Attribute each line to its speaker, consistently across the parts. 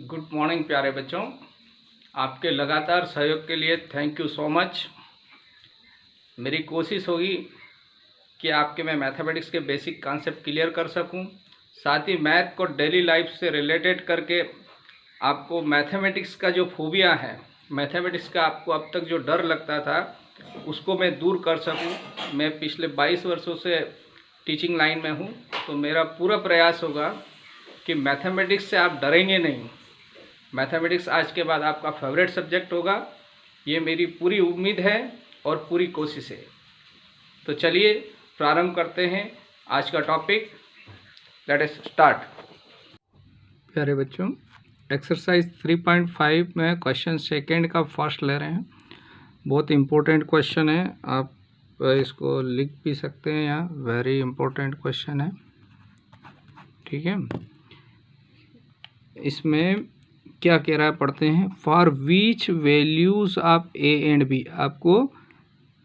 Speaker 1: Good morning प्यारे बच्चों, आपके लगातार सहयोग के लिए थैंक यू सो मच। मेरी कोशिश होगी कि आपके मैं मैथमेटिक्स के बेसिक कॉन्सेप्ट क्लियर कर सकूं, साथ ही मैथ को डेली लाइफ से रिलेटेड करके आपको मैथमेटिक्स का जो फोबिया है, मैथमेटिक्स का आपको अब तक जो डर लगता था उसको मैं दूर कर सकूं। मैं पिछले 22 वर्षों से टीचिंग लाइन में हूं, तो मेरा पूरा प्रयास होगा कि मैथमेटिक्स से आप डरेंगे नहीं। मैथमेटिक्स आज के बाद आपका फेवरेट सब्जेक्ट होगा, ये मेरी पूरी उम्मीद है और पूरी कोशिश है। तो चलिए प्रारंभ करते हैं आज का टॉपिक। Let us start. प्यारे बच्चों, एक्सरसाइज 3.5 में क्वेश्चन सेकंड का फर्स्ट ले रहे हैं। बहुत इम्पोर्टेंट क्वेश्चन है, आप इसको लिख भी सकते हैं यहाँ, वेरी इम्पोर्टेंट क्वेश्चन है। ठीक है, इसमें क्या कह रहा है पढ़ते हैं। For which values of a and b, आपको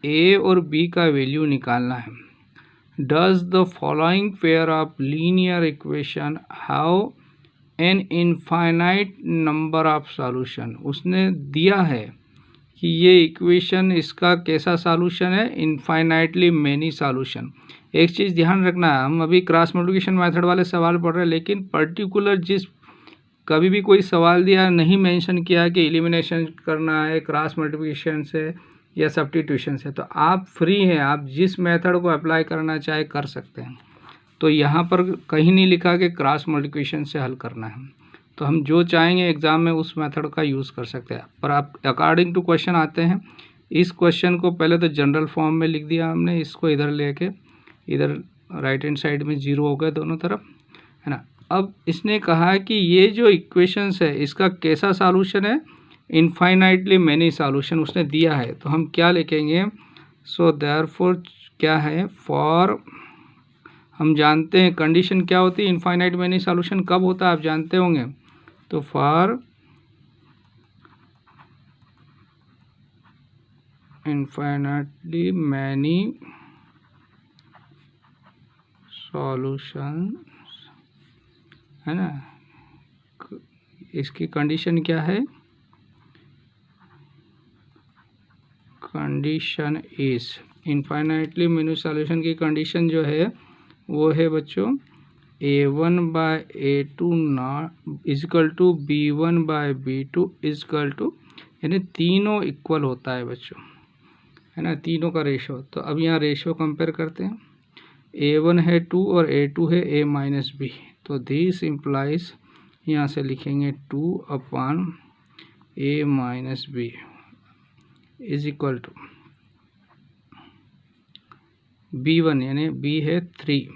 Speaker 1: ए और बी का वैल्यू निकालना है। Does the following pair of linear equation have an infinite number of solution. उसने दिया है कि ये इक्वेशन, इसका कैसा सॉल्यूशन है, इनफाइनाइटली मैनी सॉल्यूशन। एक चीज़ ध्यान रखना है, हम अभी क्रॉस मल्टीप्लिकेशन मेथड वाले सवाल पढ़ रहे हैं, लेकिन पर्टिकुलर जिस कभी भी कोई सवाल दिया नहीं मेंशन किया कि एलिमिनेशन करना है क्रॉस मल्टीप्लिकेशन से या सब्स्टिट्यूशन से, तो आप फ्री हैं, आप जिस मेथड को अप्लाई करना चाहे कर सकते हैं। तो यहाँ पर कहीं नहीं लिखा कि क्रॉस मल्टीप्लिकेशन से हल करना है, तो हम जो चाहेंगे एग्ज़ाम में उस मेथड का यूज़ कर सकते हैं। पर आप अकॉर्डिंग टू क्वेश्चन आते हैं। इस क्वेश्चन को पहले तो जनरल फॉर्म में लिख दिया हमने, इसको इधर लेके इधर राइट हैंड साइड में 0 हो गए दोनों तरफ, है ना। अब इसने कहा कि ये जो इक्वेशंस है इसका कैसा सॉल्यूशन है, इनफाइनाइटली मैनी सॉल्यूशन उसने दिया है। तो हम क्या लिखेंगे, सो देयरफॉर क्या है, फॉर, हम जानते हैं कंडीशन क्या होती है, इनफाइनाइट मैनी सॉल्यूशन कब होता है आप जानते होंगे। तो फॉर इनफाइनाइटली मैनी सॉल्यूशन, है ना, इसकी कंडीशन क्या है, condition is, infinitely many solution की कंडीशन जो है वो है बच्चों a1/a2 not equal to b1/b2 equal to, यानी तीनों इक्वल होता है बच्चों, है ना, तीनों का रेशो। तो अब यहाँ रेशो कंपेयर करते हैं, a1 है 2 और a2 है a माइनस बी। तो दिस इम्प्लाइज, यहाँ से लिखेंगे 2/a minus b is equal to b1, यानी b है 3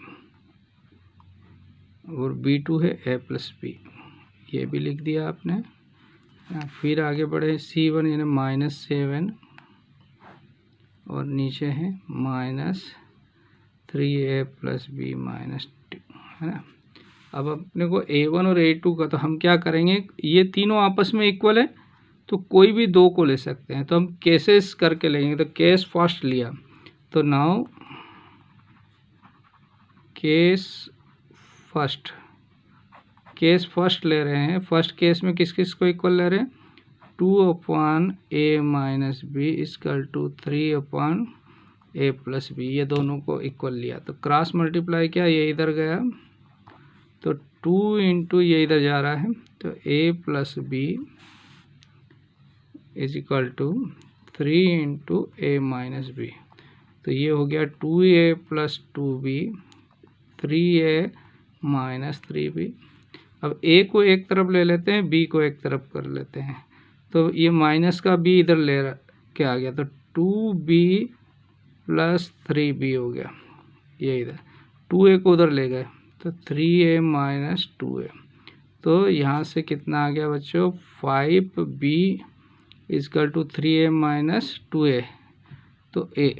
Speaker 1: और b2 है a प्लस बी, ये भी लिख दिया आपने। फिर आगे बढ़े, c1 यानी -7 और नीचे है -3a प्लस बी माइनस 2, है ना। अब अपने को a1 और a2 का, तो हम क्या करेंगे, ये तीनों आपस में इक्वल है तो कोई भी दो को ले सकते हैं, तो हम केसेस करके लेंगे। तो केस फर्स्ट लिया, तो नाउ केस फर्स्ट ले रहे हैं। फर्स्ट केस में किस किस को इक्वल ले रहे हैं, 2/a minus b equal to 3/a plus b, ये दोनों को इक्वल लिया। तो क्रॉस मल्टीप्लाई किया, ये इधर गया तो 2 इंटू ये इधर जा रहा है, तो a plus b is equal to 3 into a minus b. तो ये हो गया 2a plus 2b 3a minus 3b। अब a को एक तरफ ले लेते हैं, b को एक तरफ कर लेते हैं, तो ये माइनस का b इधर ले के आ गया, तो 2b प्लस 3b हो गया, ये इधर 2a को उधर ले गए तो 3a माइनस 2a। तो यहाँ से कितना आ गया बच्चों, 5b is equal to 3a minus 2a, तो a।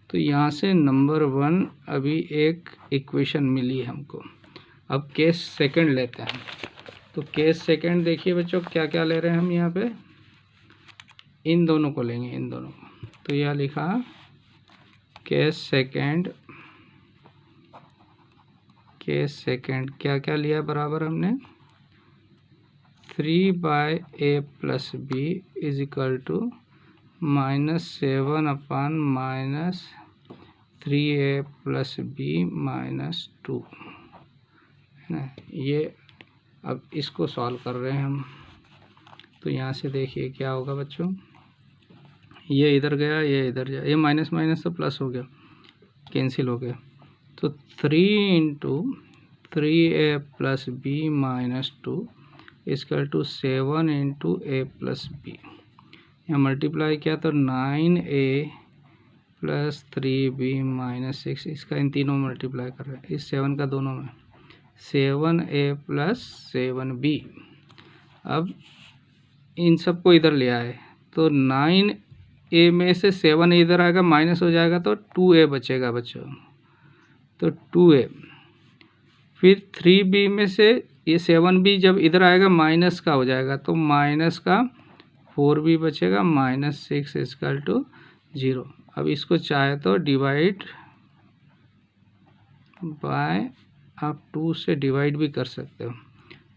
Speaker 1: तो यहाँ से नंबर 1 अभी एक इक्वेशन मिली हमको। अब केस सेकंड लेते हैं। तो केस सेकंड देखिए बच्चों, क्या क्या ले रहे हैं हम यहाँ पे, इन दोनों को लेंगे, इन दोनों को। तो यह लिखा केस सेकंड, केस सेकंड क्या क्या लिया बराबर हमने, 3/a+b is equal to -7/-3a+b-2 है ना। ये अब इसको सॉल्व कर रहे हैं हम। तो यहाँ से देखिए क्या होगा बच्चों, ये इधर गया, ये इधर गया, ये माइनस माइनस तो प्लस हो गया, कैंसिल हो गया। तो 3 × 3a+b-2 इक्वल टू 7 × a+b। यहाँ मल्टीप्लाई किया तो 9a + 3b-6, इसका इन तीनों मल्टीप्लाई कर रहे हैं, इस 7 का दोनों में, 7a + 7b। अब इन सबको इधर ले आए तो 9a में से 7 इधर आएगा, माइनस हो जाएगा तो 2a बचेगा बच्चों, तो 2a। फिर 3b में से ये 7b जब इधर आएगा माइनस का हो जाएगा, तो माइनस का 4b बचेगा, -6 इक्वल टू 0। अब इसको चाहे तो डिवाइड बाय, आप 2 से डिवाइड भी कर सकते हो,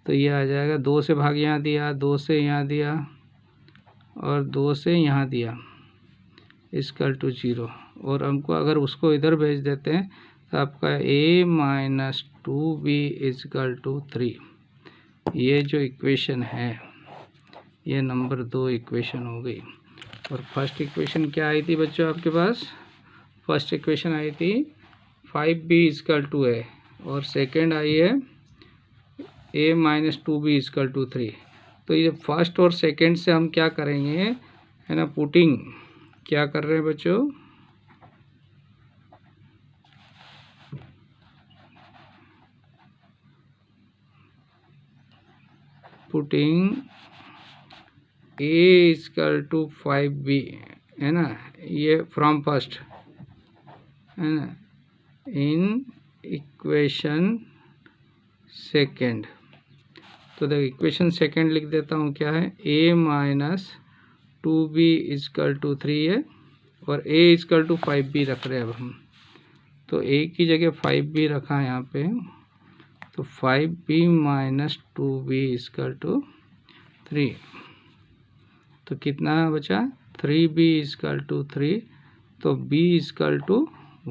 Speaker 1: तो ये आ जाएगा 2 से भाग यहाँ दिया, 2 से यहाँ दिया और 2 से यहाँ दिया, इक्वल टू 0। और हमको अगर उसको इधर भेज देते हैं तो आपका a - 2b इक्वल टू 3। ये जो इक्वेशन है ये नंबर 2 इक्वेशन हो गई। और फर्स्ट इक्वेशन क्या आई थी बच्चों आपके पास? फर्स्ट इक्वेशन आई थी 5b इक्वल टू a, और सेकंड आई है a - 2b इक्वल टू 3। तो ये फर्स्ट और सेकंड से हम क्या करेंगे है ना, पुटिंग क्या कर रहे हैं बच्चों, putting a equal to 5b है ना, ये फ्रॉम फर्स्ट है ना, इन इक्वेशन सेकंड। तो देखो इक्वेशन सेकंड लिख देता हूँ, क्या है, a - 2b इक्वल टू 3 है और a इक्वल टू 5b रख रहे हैं अब हम। तो a की जगह 5b रखा है यहाँ पे, तो 5b - 2b इक्वल टू 3। तो कितना बचा, 3b इक्वल टू 3, तो b equal to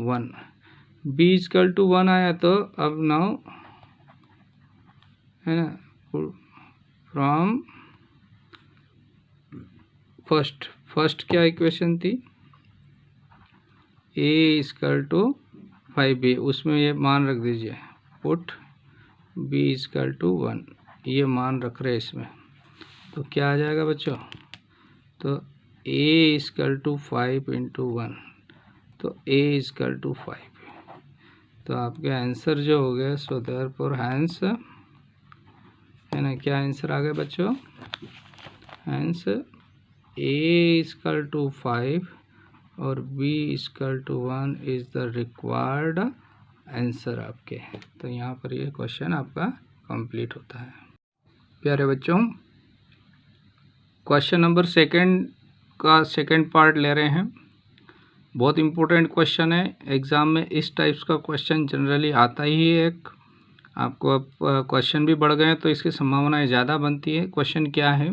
Speaker 1: 1। b equal to 1 आया, तो अब नाउ है ना, फ्रॉम फर्स्ट क्या इक्वेशन थी, a इक्वल टू 5b, उसमें ये मान रख दीजिए, पुट b इक्वल टू 1, ये मान रख रहे हैं इसमें। तो क्या आ जाएगा बच्चों, तो a इक्वल टू 5 × 1, तो a इक्वल टू 5। तो आपका आंसर जो हो गया, सो देयरफॉर हैंस है ना, क्या आंसर आ गया बच्चों, हैंस a इक्वल टू 5 और b equal to 1 is the required answer आपके। तो यहाँ पर ये क्वेश्चन आपका कंप्लीट होता है। प्यारे बच्चों, क्वेश्चन नंबर सेकंड का सेकंड पार्ट ले रहे हैं। बहुत इम्पोर्टेंट क्वेश्चन है, एग्ज़ाम में इस टाइप्स का क्वेश्चन जनरली आता ही है एक। आपको अब क्वेश्चन भी बढ़ गए तो इसकी संभावनाएं ज़्यादा बनती है। क्वेश्चन क्या है,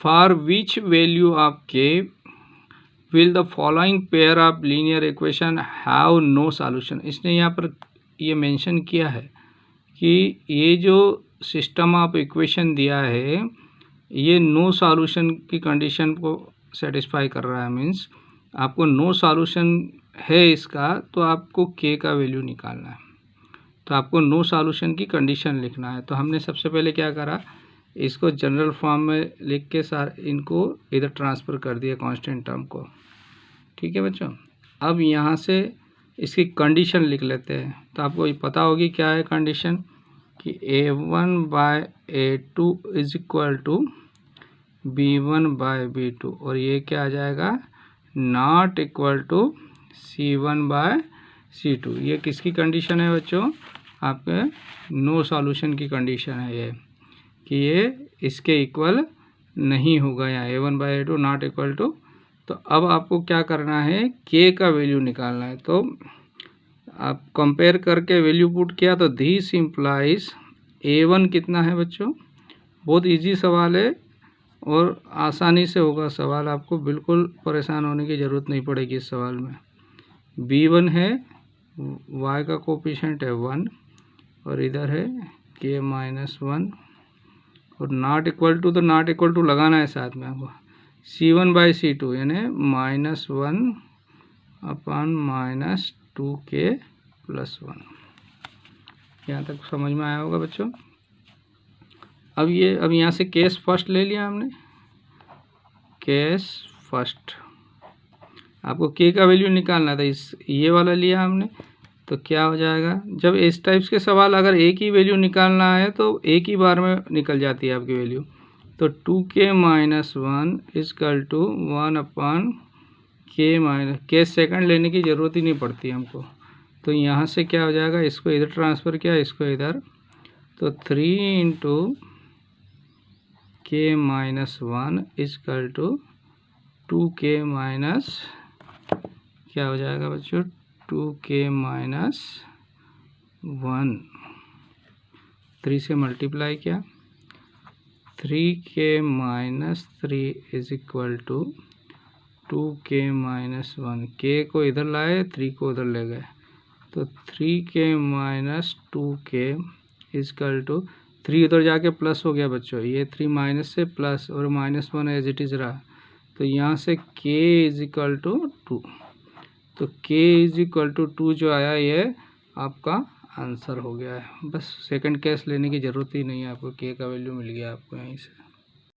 Speaker 1: for which value of k will the following pair of linear equation have no solution. इसने यहाँ पर ये मेंशन किया है कि ये जो सिस्टम ऑफ इक्वेशन दिया है ये नो सॉल्यूशन की कंडीशन को सेटिस्फाई कर रहा है। मीन्स आपको नो सॉल्यूशन है इसका, तो आपको k का वैल्यू निकालना है, तो आपको नो सॉल्यूशन की कंडीशन लिखना है। तो हमने सबसे पहले क्या करा, इसको जनरल फॉर्म में लिख के इनको इधर ट्रांसफ़र कर दिया कांस्टेंट टर्म को। ठीक है बच्चों, अब यहाँ से इसकी कंडीशन लिख लेते हैं। तो आपको ये पता होगी क्या है कंडीशन, कि a1/a2 is equal to b1/b2, और ये क्या आ जाएगा, नॉट इक्वल टू c1/c2। ये किसकी कंडीशन है बच्चों, आपके नो सॉल्यूशन की कंडीशन है ये, कि ये इसके इक्वल नहीं होगा, यहाँ a1/a2 नॉट इक्वल टू। तो अब आपको क्या करना है, k का वैल्यू निकालना है। तो आप कंपेयर करके वैल्यू पुट किया, तो दिस इम्प्लाइज a1 कितना है बच्चों, बहुत इजी सवाल है और आसानी से होगा सवाल, आपको बिल्कुल परेशान होने की ज़रूरत नहीं पड़ेगी इस सवाल में। b1 है, y का कोफिशिएंट है 1 और इधर है k माइनस 1 और नॉट इक्वल टू, तो नॉट इक्वल टू लगाना है साथ में आपको। c1/c2 यानी -1 अपन -2k + 1। यहाँ तक समझ में आया होगा बच्चों। अब यहाँ से केस फर्स्ट ले लिया हमने, केस फर्स्ट आपको k का वैल्यू निकालना था, ये वाला लिया हमने। तो क्या हो जाएगा, जब इस टाइप्स के सवाल अगर एक ही वैल्यू निकालना है तो एक ही बार में निकल जाती है आपकी वैल्यू। तो 2k - 1 = 1/k k सेकंड लेने की ज़रूरत ही नहीं पड़ती हमको। तो यहाँ से क्या हो जाएगा, इसको इधर ट्रांसफ़र किया, इसको इधर, तो 3 × k - 1 = 2k क्या हो जाएगा बच्चों, 2k - 1। 3 से मल्टीप्लाई किया, 3k - 3 = 2k - 1। k को इधर लाए, 3 को उधर ले गए, तो 3k - 2k = 3 उधर जाके प्लस हो गया बच्चों, ये 3 माइनस से प्लस और -1 एज इट इज़ रहा। तो यहाँ से k = 2, तो k = 2 जो आया ये आपका आंसर हो गया है। बस सेकंड केस लेने की ज़रूरत ही नहीं है आपको, k का वैल्यू मिल गया आपको यहीं से।